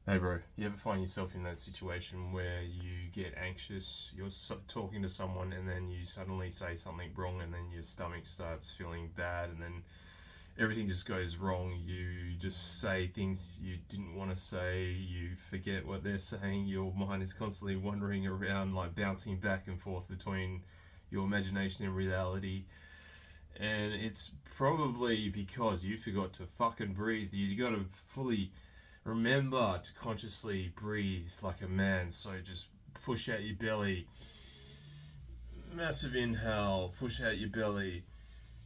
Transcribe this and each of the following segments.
Hey bro, you ever find yourself in that situation where you get anxious, you're talking to someone and then you suddenly say something wrong and then your stomach starts feeling bad and then everything just goes wrong. You just say things you didn't want to say, you forget what they're saying, your mind is constantly wandering around, like bouncing back and forth between your imagination and reality. And it's probably because you forgot to fucking breathe. You gotta fully remember to consciously breathe like a man. So just push out your belly, massive inhale, push out your belly,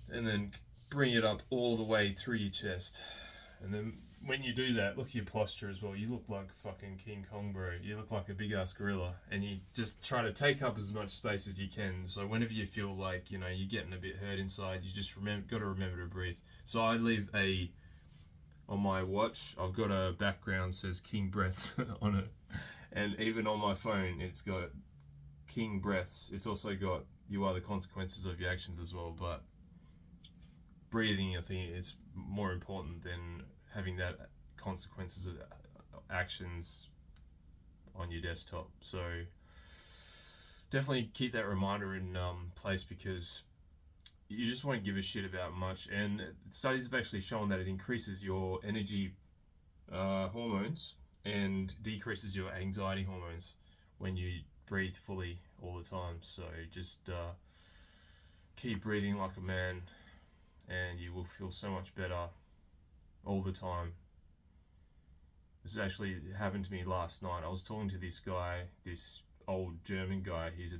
and then bring it up all the way through your chest. And then when you do that, look at your posture as well. You look like fucking King Kong, bro. You look like a big ass gorilla, and you just try to take up as much space as you can. So whenever you feel like you're getting a bit hurt inside, you just got to remember to breathe. So I leave a on my watch. I've got a background that says King Breaths on it, and even on my phone, it's got King Breaths. It's also got you are the consequences of your actions as well. But breathing, I think, is more important than having that consequences of actions on your desktop. So definitely keep that reminder in place because you just won't give a shit about much. And studies have actually shown that it increases your energy hormones and decreases your anxiety hormones when you breathe fully all the time. So just keep breathing like a man, and you will feel so much better all the time. This actually happened to me last night. I was talking to this guy, this old German guy. He's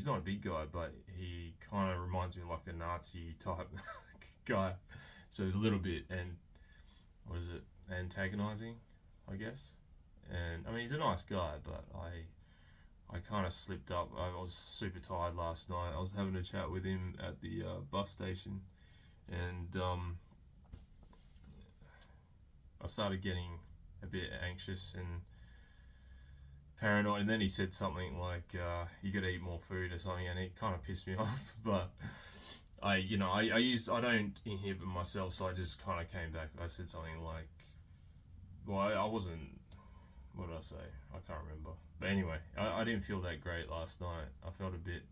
not a big guy, but he kind of reminds me of like a Nazi type guy. So he's a little bit, and what is it, antagonizing, I guess. And I mean, he's a nice guy, but I kind of slipped up. I was super tired last night. I was having a chat with him at the bus station, and I started getting a bit anxious and paranoid. And then he said something like, "You got to eat more food" or something, and it kind of pissed me off. But I don't inhibit myself, so I just kind of came back. I said something like, "Well, I wasn't. What did I say? I can't remember." But anyway, I didn't feel that great last night. I felt a bit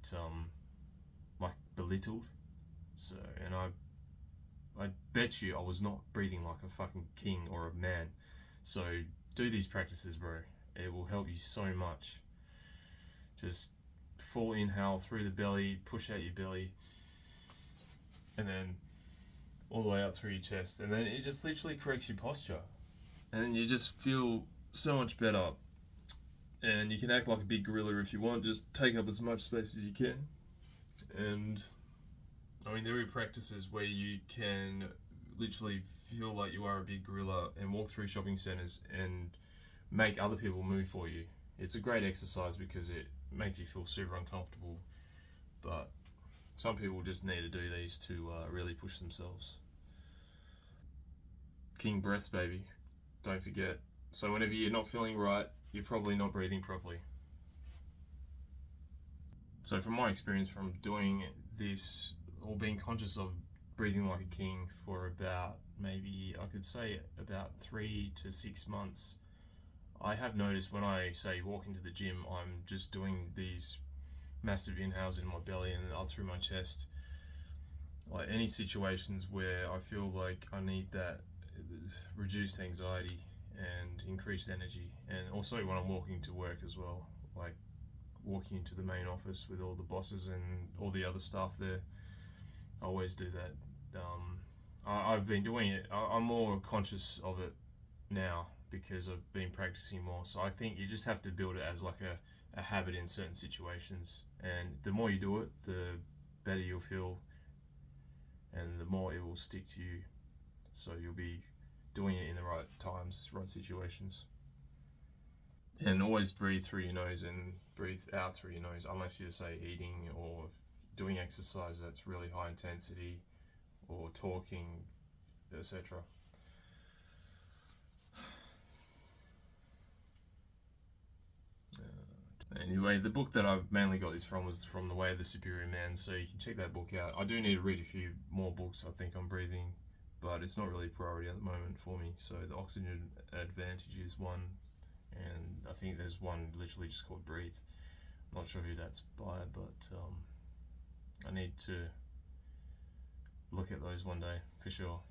like belittled. So, and I bet you I was not breathing like a fucking king or a man. So do these practices, bro. It will help you so much. Just full inhale through the belly, push out your belly, and then all the way up through your chest. And then it just literally corrects your posture. And then you just feel so much better. And you can act like a big gorilla if you want. Just take up as much space as you can. And I mean, there are practices where you can literally feel like you are a big gorilla and walk through shopping centers and make other people move for you. It's a great exercise because it makes you feel super uncomfortable, but some people just need to do these to really push themselves. King breaths, baby. Don't forget. So whenever you're not feeling right, you're probably not breathing properly. So from my experience from doing this or being conscious of breathing like a king for about maybe I could say about 3 to 6 months, I have noticed when I say walk into the gym, I'm just doing these massive inhales in my belly and up through my chest. Like any situations where I feel like I need that reduced anxiety and increased energy, and also when I'm walking to work as well, like walking into the main office with all the bosses and all the other staff there. I always do that. I've been doing it. I'm more conscious of it now because I've been practicing more. So I think you just have to build it as like a habit in certain situations. And the more you do it, the better you'll feel and the more it will stick to you. So you'll be doing it in the right times, right situations. And always breathe through your nose and breathe out through your nose, unless you're, say, eating or doing exercise that's really high intensity or talking, etc. Anyway, the book that I mainly got this from was from The Way of the Superior Man, so you can check that book out. I do need to read a few more books, I think, on breathing, but it's not really a priority at the moment for me. So the Oxygen Advantage is one, and I think there's one literally just called Breathe. Not sure who that's by, but I need to look at those one day for sure.